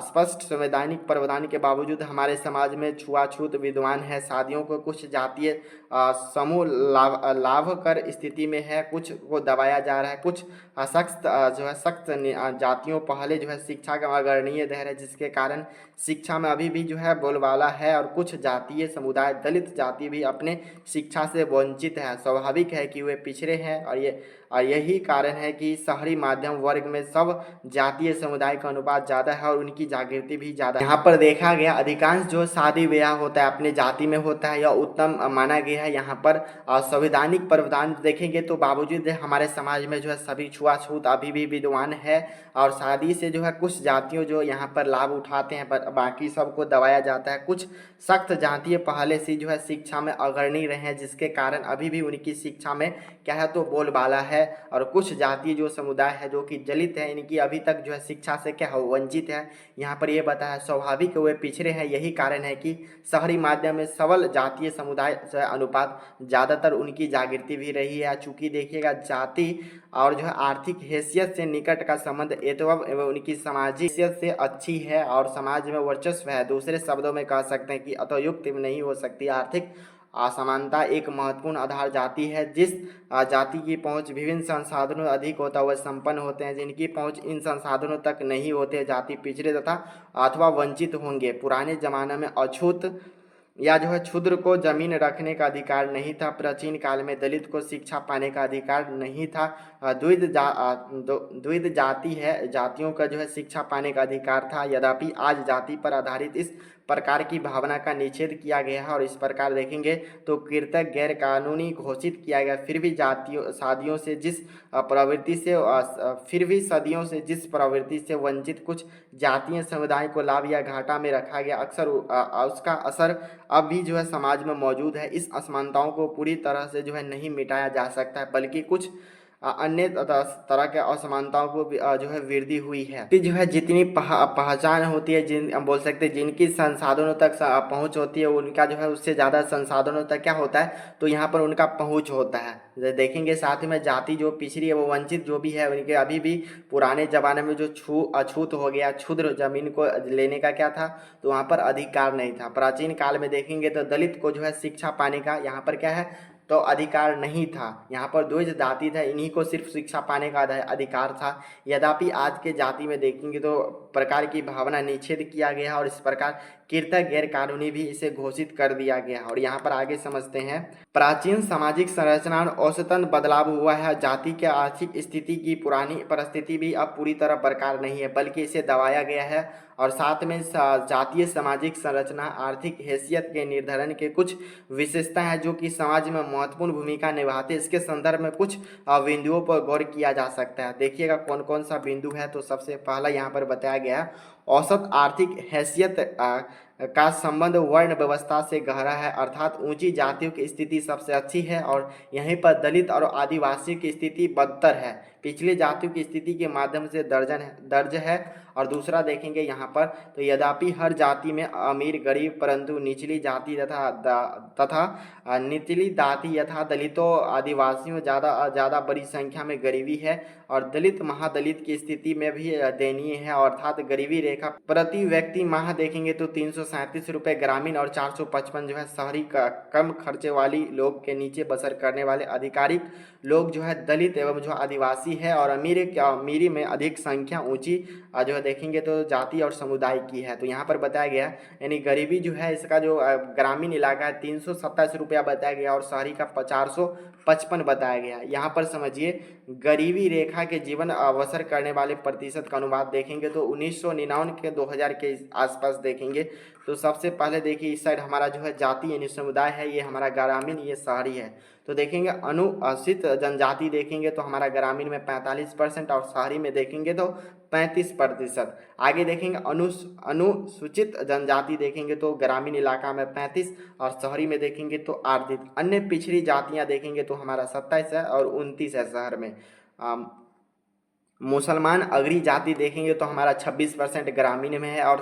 स्पष्ट संवैधानिक प्रावधान के बावजूद हमारे समाज में छुआछूत विद्यमान है। शादियों को कुछ जातीय समूह लाभ कर स्थिति में है, कुछ को दबाया जा रहा है। कुछ सख्त जातियों पहले जो है शिक्षा का अग्रणीय दर है, जिसके कारण शिक्षा में अभी भी जो है बोलबाला है, और कुछ जातीय समुदाय दलित जाति भी अपने शिक्षा से वंचित है। स्वाभाविक है कि वे पिछड़े हैं, और यही कारण है कि शहरी माध्यम वर्ग में सब जातीय समुदाय का अनुपात ज़्यादा है और उनकी जागृति भी ज़्यादा है। यहाँ पर देखा गया अधिकांश जो शादी ब्याह होता है अपने जाति में होता है, यह उत्तम माना गया है। यहाँ पर संवैधानिक प्रावधान देखेंगे तो बावजूद हमारे समाज में जो है सभी छुआछूत अभी भी विद्यमान है, और शादी से जो है कुछ जातियों जो यहाँ पर लाभ उठाते हैं, पर बाकी सबको दबाया जाता है। कुछ सख्त जातीय पहले से जो है शिक्षा में अग्रणी रहे हैं, जिसके कारण अभी भी उनकी शिक्षा में क्या है तो बोलबाला है। और कुछ जातीय जो समुदाय है जो कि दलित है, इनकी अभी तक जो है शिक्षा से क्या है वंचित है। यहाँ पर ये बताया स्वाभाविक वे पिछड़े हैं, यही कारण है कि शहरी माध्यम में सबल जातीय समुदाय से अनुपात ज़्यादातर उनकी जागृति भी रही है। चूँकि देखिएगा जाति और जो है आर्थिक हैसियत से निकट का संबंध एवं उनकी सामाजिक हैसियत से अच्छी है और समाज में वर्चस्व है। दूसरे शब्दों में कह सकते हैं कि अतोयुक्त नहीं हो सकती। आर्थिक असमानता एक महत्वपूर्ण आधार जाति है। जिस जाति की पहुंच विभिन्न संसाधनों अधिक होता है वह संपन्न होते हैं, जिनकी पहुंच इन संसाधनों तक नहीं होते जाति पिछड़े तथा अथवा वंचित होंगे। पुराने जमाने में अछूत या जो है क्षुद्र को जमीन रखने का अधिकार नहीं था। प्राचीन काल में दलित को शिक्षा पाने का अधिकार नहीं था। द्विध जाति है, जातियों का जो है शिक्षा पाने का अधिकार था। यद्यपि आज जाति पर आधारित इस प्रकार की भावना का निषेध किया गया है और इस प्रकार देखेंगे तो कृतक गैर कानूनी घोषित किया गया। फिर भी सदियों से जिस प्रवृत्ति से वंचित कुछ जातीय समुदाय को लाभ या घाटा में रखा गया, अक्सर उसका असर अब भी जो है समाज में मौजूद है। इस असमानताओं को पूरी तरह से जो है नहीं मिटाया जा सकता है, बल्कि कुछ अन्य तरह के असमानताओं को जो है वृद्धि हुई है। कि जो है जितनी पहचान होती है, हम बोल सकते हैं जिनकी संसाधनों तक पहुंच होती है, उनका जो है उससे ज़्यादा संसाधनों तक क्या होता है तो यहाँ पर उनका पहुंच होता है। देखेंगे साथ में जाति जो पिछड़ी है वो वंचित जो भी है उनके अभी भी पुराने ज़माने में जो अछूत हो गया, क्षुद्र जमीन को लेने का क्या था तो वहाँ पर अधिकार नहीं था। प्राचीन काल में देखेंगे तो दलित को जो है शिक्षा पाने का यहाँ पर क्या है तो अधिकार नहीं था। यहाँ पर द्विज जाति था, इन्हीं को सिर्फ शिक्षा पाने का अधिकार था। यद्यपि आज के जाति में देखेंगे तो प्रकार की भावना निषेध किया गया है और इस प्रकार कृतक गैर कानूनी भी इसे घोषित कर दिया गया है। और यहाँ पर आगे समझते हैं प्राचीन सामाजिक संरचना में औसतन बदलाव हुआ है। जाति के आर्थिक स्थिति की पुरानी परिस्थिति भी अब पूरी तरह बरकरार नहीं है, बल्कि इसे दबाया गया है। और साथ में जातीय सामाजिक संरचना आर्थिक हैसियत के निर्धारण के कुछ विशेषता है जो कि समाज में महत्वपूर्ण भूमिका निभाते हैं। इसके संदर्भ में कुछ बिंदुओं पर गौर किया जा सकता है। देखिएगा कौन कौन सा बिंदु है। तो सबसे पहला यहाँ पर बताया गया है औसत आर्थिक हैसियत का संबंध वर्ण व्यवस्था से गहरा है, अर्थात ऊंची जातियों की स्थिति सबसे अच्छी है और यहीं पर दलित और आदिवासी की स्थिति बदतर है। पिछले जातियों की स्थिति के माध्यम से दर्ज है और दूसरा देखेंगे यहाँ पर तो यद्यपि हर जाति में अमीर गरीब परंतु निचली जाति तथा निचली जाति यथा दलितों आदिवासियों ज़्यादा बड़ी संख्या में गरीबी है और दलित महादलित की स्थिति में भी दयनीय है। अर्थात गरीबी रेखा प्रति व्यक्ति माह देखेंगे तो 337 रुपये ग्रामीण और 455 जो है शहरी का कम खर्चे वाली लोग के नीचे बसर करने वाले आधिकारिक लोग जो है दलित एवं जो आदिवासी है। और अमीरी में अधिक संख्या ऊंची जो है देखेंगे तो जाति और समुदाय की है। तो यहाँ पर बताया गया यानी गरीबी जो है इसका जो ग्रामीण इलाका है 327 रुपया बताया गया और शहरी का 455 बताया गया। यहाँ पर समझिए गरीबी रेखा के जीवन अवसर करने वाले प्रतिशत का अनुपात देखेंगे तो 1999 के 2000 के आसपास देखेंगे तो सबसे पहले देखिए इस साइड हमारा जो है जाति यानी समुदाय है, ये हमारा ग्रामीण, ये शहरी है। तो देखेंगे अनुसूचित जनजाति देखेंगे तो हमारा ग्रामीण में 45% और शहरी में देखेंगे तो 35%। आगे देखेंगे अनुसूचित जनजाति देखेंगे तो ग्रामीण इलाका में 35 और शहरी में देखेंगे तो 8। अन्य पिछड़ी जातियां देखेंगे तो हमारा 27 है और 29 है शहर में। मुसलमान अगरी जाति देखेंगे तो हमारा 26% ग्रामीण में है और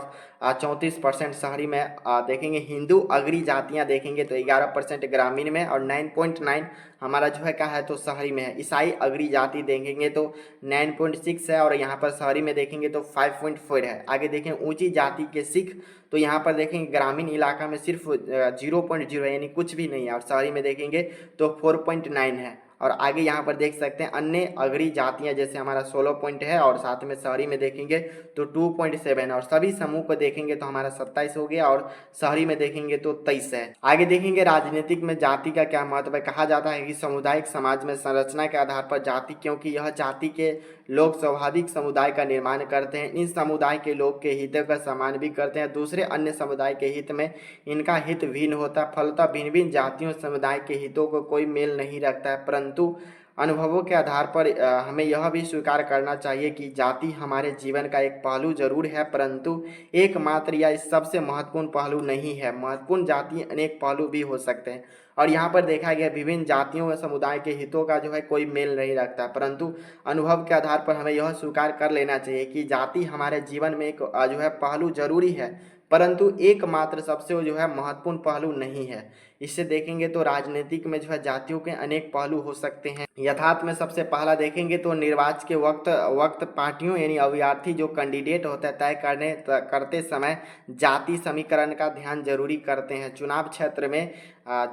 34% शहरी में। देखेंगे हिंदू अगरी जातियां देखेंगे तो 11% ग्रामीण में और 9.9 हमारा जो है क्या है तो शहरी में है। ईसाई अगरी जाति देखेंगे तो 9.6 है और यहाँ पर शहरी में देखेंगे तो 5.4 है। आगे देखें ऊंची जाति के सिख तो यहाँ पर देखेंगे ग्रामीण इलाका में सिर्फ 0.0 है यानी कुछ भी नहीं है और शहरी में देखेंगे तो 4.9 है। और आगे यहाँ पर देख सकते हैं अन्य अगरी जातियाँ जैसे हमारा 16 पॉइंट है और साथ में शहरी में देखेंगे तो 2.7 और सभी समूह को देखेंगे तो हमारा 27 हो गया और शहरी में देखेंगे तो 23 है। आगे देखेंगे राजनीतिक में जाति का क्या महत्व है। कहा जाता है कि सामुदायिक समाज में संरचना के आधार पर जाति, क्योंकि यह जाति के लोग स्वाभाविक समुदाय का निर्माण करते हैं, इन समुदाय के लोग के हितों का सम्मान भी करते हैं, दूसरे अन्य समुदाय के हित में इनका हित भिन्न होता है। फलतः भिन्न भिन्न जातियों समुदाय के हितों को कोई मेल नहीं रखता है, परंतु अनुभवों के आधार पर हमें यह भी स्वीकार करना चाहिए कि जाति हमारे जीवन का एक पहलू जरूर है परंतु एकमात्र या इस सबसे महत्वपूर्ण पहलू नहीं है। महत्वपूर्ण जाति अनेक पहलू भी हो सकते हैं और यहाँ पर देखा गया विभिन्न जातियों व समुदाय के हितों का जो है कोई मेल नहीं रखता, परंतु अनुभव के आधार पर हमें यह स्वीकार कर लेना चाहिए कि जाति हमारे जीवन में एक जो है पहलू जरूरी है परंतु एकमात्र सबसे जो है महत्वपूर्ण पहलू नहीं है। इससे देखेंगे तो राजनीतिक में जो है जातियों के अनेक पहलू हो सकते हैं। यथार्थ में सबसे पहला देखेंगे तो निर्वाचन के वक्त पार्टियों यानी अभ्यर्थी जो कैंडिडेट होता है तय करते समय जाति समीकरण का ध्यान जरूरी करते हैं। चुनाव क्षेत्र में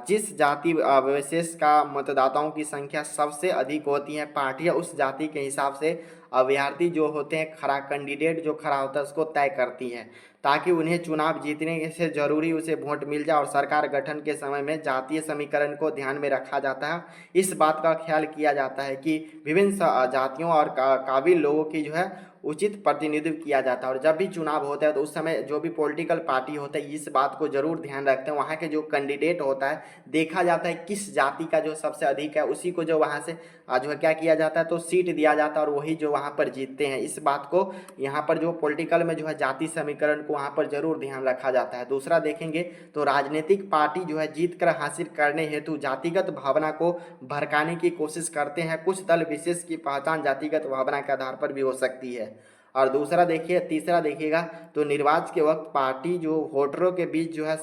जिस जाति विशेष का मतदाताओं की संख्या सबसे अधिक होती है, पार्टियां उस जाति के हिसाब से अभ्यर्थी जो होते हैं खड़ा कैंडिडेट जो खड़ा होता है उसको तय करती है ताकि उन्हें चुनाव जीतने से जरूरी उसे वोट मिल जाए और सरकार गठन के समय में जातीय समीकरण को ध्यान में रखा जाता है। इस बात का ख्याल किया जाता है कि विभिन्न जातियों और काबिल लोगों की जो है उचित प्रतिनिधित्व किया जाता है और जब भी चुनाव होता है तो उस समय जो भी पॉलिटिकल पार्टी होता है इस बात को जरूर ध्यान रखते हैं, वहाँ के जो कैंडिडेट होता है देखा जाता है किस जाति का जो सबसे अधिक है उसी को जो वहाँ से जो है क्या किया जाता है तो सीट दिया जाता है और वही जो वहाँ पर जीतते हैं। इस बात को यहाँ पर जो पॉलिटिकल में जो है जाति समीकरण को वहाँ पर जरूर ध्यान रखा जाता है। दूसरा देखेंगे तो राजनीतिक पार्टी जो है जीत कर हासिल करने हेतु जातिगत भावना को भड़काने की कोशिश करते हैं। कुछ दल विशेष की पहचान जातिगत भावना के आधार पर भी हो सकती है। और दूसरा देखिए तीसरा देखिएगा तो निर्वाचन के वक्त पार्टी जो वोटरों के बीच जो है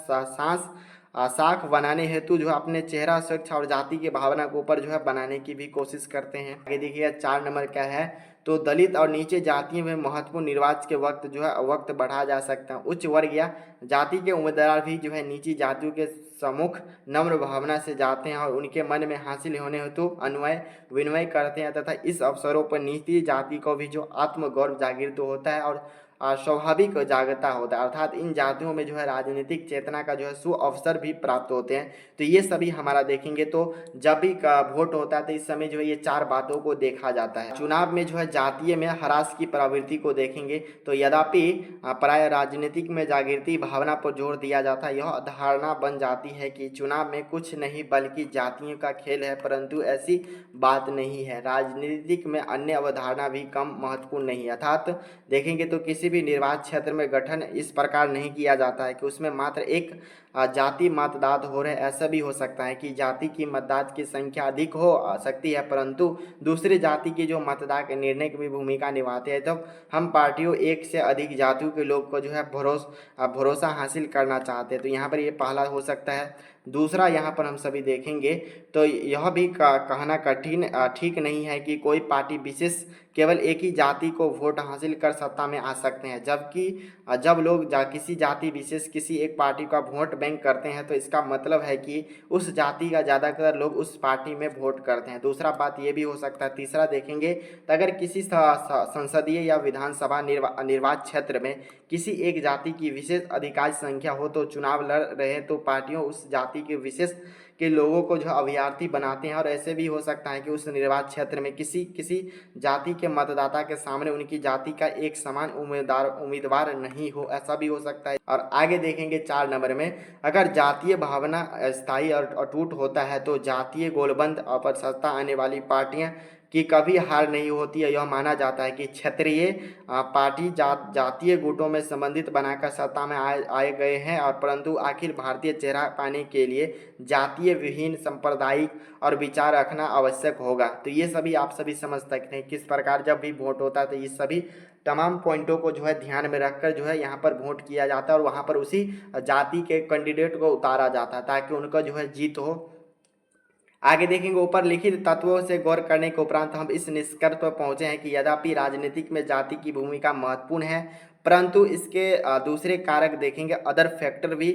साख बनाने हेतु जो अपने चेहरा सुरक्षा और जाति के भावना को ऊपर जो है बनाने की भी कोशिश करते हैं। आगे देखिएगा 4 नंबर क्या है तो दलित और नीचे जातियों में महत्वपूर्ण निर्वाचन के वक्त जो है वक्त बढ़ाया जा सकता है। उच्च वर्ग या जाति के उम्मीदवार भी जो है नीची जातियों के सम्मुख नम्र भावना से जाते हैं और उनके मन में हासिल होने हेतु अन्वय विनय करते हैं तथा इस अवसरों पर नीची जाति को भी जो आत्मगौरव जागृत होता है और स्वाभाविक जागृता होता है। अर्थात इन जातियों में जो है राजनीतिक चेतना का जो है सु अवसर भी प्राप्त होते हैं। तो ये सभी हमारा देखेंगे तो जब भी वोट होता है तो इस समय जो है ये 4 बातों को देखा जाता है। चुनाव में जो है जातीय में ह्रास की प्रवृत्ति को देखेंगे तो यद्यपि प्राय राजनीतिक में जागृति भावना पर जोर दिया जाता है, यह धारणा बन जाती है कि चुनाव में कुछ नहीं बल्कि जातियों का खेल है, परंतु ऐसी बात नहीं है। राजनीतिक में अन्य अवधारणा भी कम महत्वपूर्ण नहीं है। अर्थात देखेंगे तो किसी भी निर्वाचन क्षेत्र में गठन इस प्रकार नहीं किया जाता है कि उसमें मात्र एक जाति मतदात हो रहे, ऐसा भी हो सकता है कि जाति की मतदात की संख्या अधिक हो सकती है परंतु दूसरी जाति की जो मतदान के निर्णय की भी भूमिका निभाते हैं। तो हम पार्टियों एक से अधिक जातियों के लोग को जो है भरोसा हासिल करना चाहते हैं, तो यहाँ पर ये पहला हो सकता है। दूसरा यहाँ पर हम सभी देखेंगे तो यह भी कहना कठिन ठीक नहीं है कि कोई पार्टी विशेष केवल एक ही जाति को वोट हासिल कर सत्ता में आ सकते हैं, जबकि जब लोग किसी जाति विशेष किसी एक पार्टी का वोट बैंक करते हैं तो इसका मतलब है कि उस जाति का ज़्यादातर लोग उस पार्टी में वोट करते हैं। दूसरा बात ये भी हो सकता है। तीसरा देखेंगे तो अगर किसी संसदीय या विधानसभा निर्वाचन क्षेत्र में किसी एक जाति की विशेष अधिकारी संख्या हो तो चुनाव लड़ रहे तो पार्टियों उस जाति के विशेष के लोगों को जो अभ्यर्थी बनाते हैं। और ऐसे भी हो सकता है कि उस निर्वाचन क्षेत्र में किसी जाति के मतदाता के सामने उनकी जाति का एक समान उम्मीदवार नहीं हो, ऐसा भी हो सकता है। और आगे देखेंगे 4 नंबर में, अगर जातीय भावना स्थायी और अटूट होता है तो जातीय गोलबंद पर सत्ता आने वाली पार्टियां की कभी हार नहीं होती है। यह माना जाता है कि क्षेत्रीय पार्टी जातीय गुटों में संबंधित बनाकर सत्ता में आए गए हैं और परंतु आखिर भारतीय चेहरा पाने के लिए जातीय विहीन सांप्रदायिक और विचार रखना आवश्यक होगा। तो ये सभी आप सभी समझ सकते हैं किस प्रकार जब भी वोट होता है तो ये सभी तमाम पॉइंटों को जो है ध्यान में रखकर जो है यहाँ पर वोट किया जाता है और वहाँ पर उसी जाति के कैंडिडेट को उतारा जाता है ताकि उनका जो है जीत हो। आगे देखेंगे, ऊपर लिखित तत्वों से गौर करने के उपरांत हम इस निष्कर्ष पर पहुंचे हैं कि यद्यपि राजनीतिक में जाति की भूमिका महत्वपूर्ण है परंतु इसके दूसरे कारक देखेंगे अदर फैक्टर भी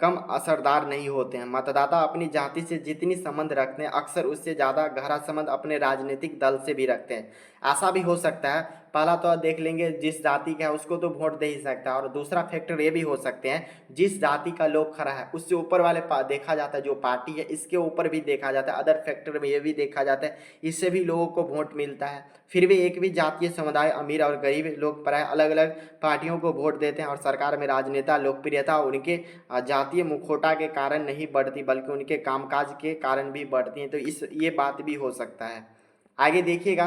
कम असरदार नहीं होते हैं। मतदाता अपनी जाति से जितनी संबंध रखते हैं अक्सर उससे ज़्यादा गहरा संबंध अपने राजनीतिक दल से भी रखते हैं। ऐसा भी हो सकता है, पहला तो देख लेंगे जिस जाति का है उसको तो वोट दे ही सकता है और दूसरा फैक्टर ये भी हो सकते हैं जिस जाति का लोग खड़ा है उससे ऊपर वाले देखा जाता है जो पार्टी है इसके ऊपर भी देखा जाता है, अदर फैक्टर में ये भी देखा जाता है, इससे भी लोगों को वोट मिलता है। फिर भी एक भी जातीय समुदाय अमीर और गरीब लोग प्राय अलग अलग पार्टियों को वोट देते हैं और सरकार में राजनेता लोकप्रियता उनके जातीय मुखौटा के कारण नहीं बढ़ती बल्कि उनके कामकाज के कारण भी बढ़ती है। तो ये बात भी हो सकता है। आगे देखिएगा,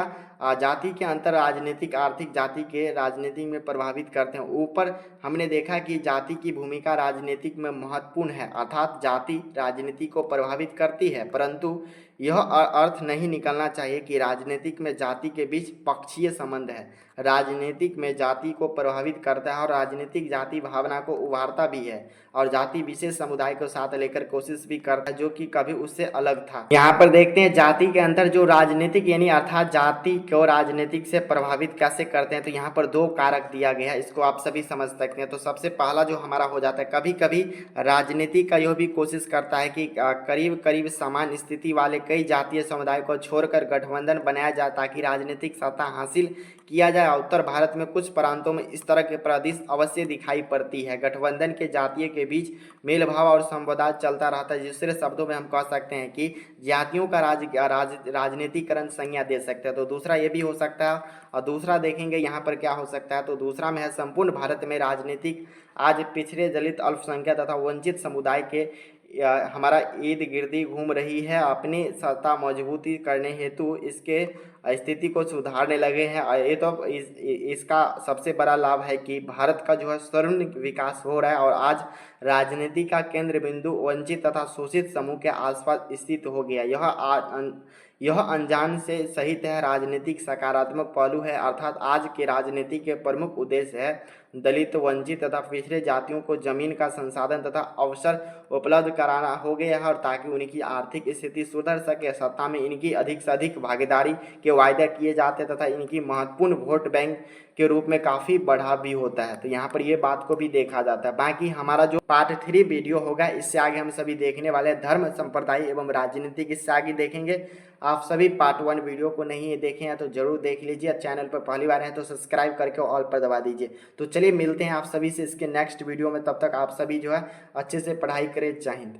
जाति के अंतर राजनीतिक आर्थिक जाति के राजनीति में प्रभावित करते हैं। ऊपर हमने देखा कि जाति की भूमिका राजनीतिक में महत्वपूर्ण है अर्थात जाति राजनीति को प्रभावित करती है परंतु यह अर्थ नहीं निकलना चाहिए कि राजनीतिक में जाति के बीच पक्षीय संबंध है। राजनीतिक में जाति को प्रभावित करता है और राजनीतिक जाति भावना को उभारता भी है और जाति विशेष समुदाय को साथ लेकर कोशिश भी करता है जो कि कभी उससे अलग था। यहाँ पर देखते हैं जाति के अंतर जो राजनीतिक यानी अर्थात जाति को राजनीतिक से प्रभावित कैसे करते हैं। तो यहाँ पर 2 कारक दिया गया है, इसको आप सभी समझ सकते हैं। तो सबसे पहला जो हमारा हो जाता है, कभी कभी राजनीति का यह भी कोशिश करता है कि करीब करीब समान स्थिति वाले कई जातीय समुदाय को छोड़कर गठबंधन बनाया जाए ताकि राजनीतिक सत्ता हासिल किया जाए। उत्तर भारत में कुछ प्रांतों में इस तरह के प्रदेश अवश्य दिखाई पड़ती है। गठबंधन के जातियों के बीच मेल भाव और संवाद चलता रहता है। दूसरे शब्दों में हम कह सकते हैं कि जातियों का राजनीतिकरण संज्ञा दे सकते हैं। तो दूसरा ये भी हो सकता है। और दूसरा देखेंगे यहाँ पर क्या हो सकता है, तो दूसरा में है संपूर्ण भारत में राजनीतिक आज पिछड़े दलित अल्पसंख्यक तथा वंचित समुदाय के हमारा ईद गिर्दी घूम रही है अपनी सत्ता मजबूती करने हेतु इसके स्थिति को सुधारने लगे हैं। ये तो इसका सबसे बड़ा लाभ है कि भारत का जो है स्वर्ण विकास हो रहा है और आज राजनीति का केंद्र बिंदु वंचित तथा शोषित समूह के आसपास स्थित हो गया। यह अनजान से सहित है राजनीतिक सकारात्मक पहलू है अर्थात आज के राजनीति के प्रमुख उद्देश्य है दलित वंचित तथा पिछड़े जातियों को जमीन का संसाधन तथा अवसर उपलब्ध कराना हो गया है और ताकि उनकी आर्थिक स्थिति सुधर सके। सत्ता में इनकी अधिक से अधिक भागीदारी के वायदे किए जाते तथा इनकी महत्वपूर्ण वोट बैंक के रूप में काफ़ी बढ़ाव भी होता है। तो यहाँ पर ये बात को भी देखा जाता है। बाकी हमारा जो पार्ट 3 वीडियो होगा इससे आगे हम सभी देखने वाले धर्म संप्रदाय एवं राजनीतिक इससे आगे देखेंगे। आप सभी पार्ट 1 वीडियो को नहीं देखे हैं तो जरूर देख लीजिए। चैनल पर पहली बार है तो सब्सक्राइब करके ऑल पर दबा दीजिए। तो चलिए मिलते हैं आप सभी से इसके नेक्स्ट वीडियो में, तब तक आप सभी जो है अच्छे से पढ़ाई करें। जय हिंद।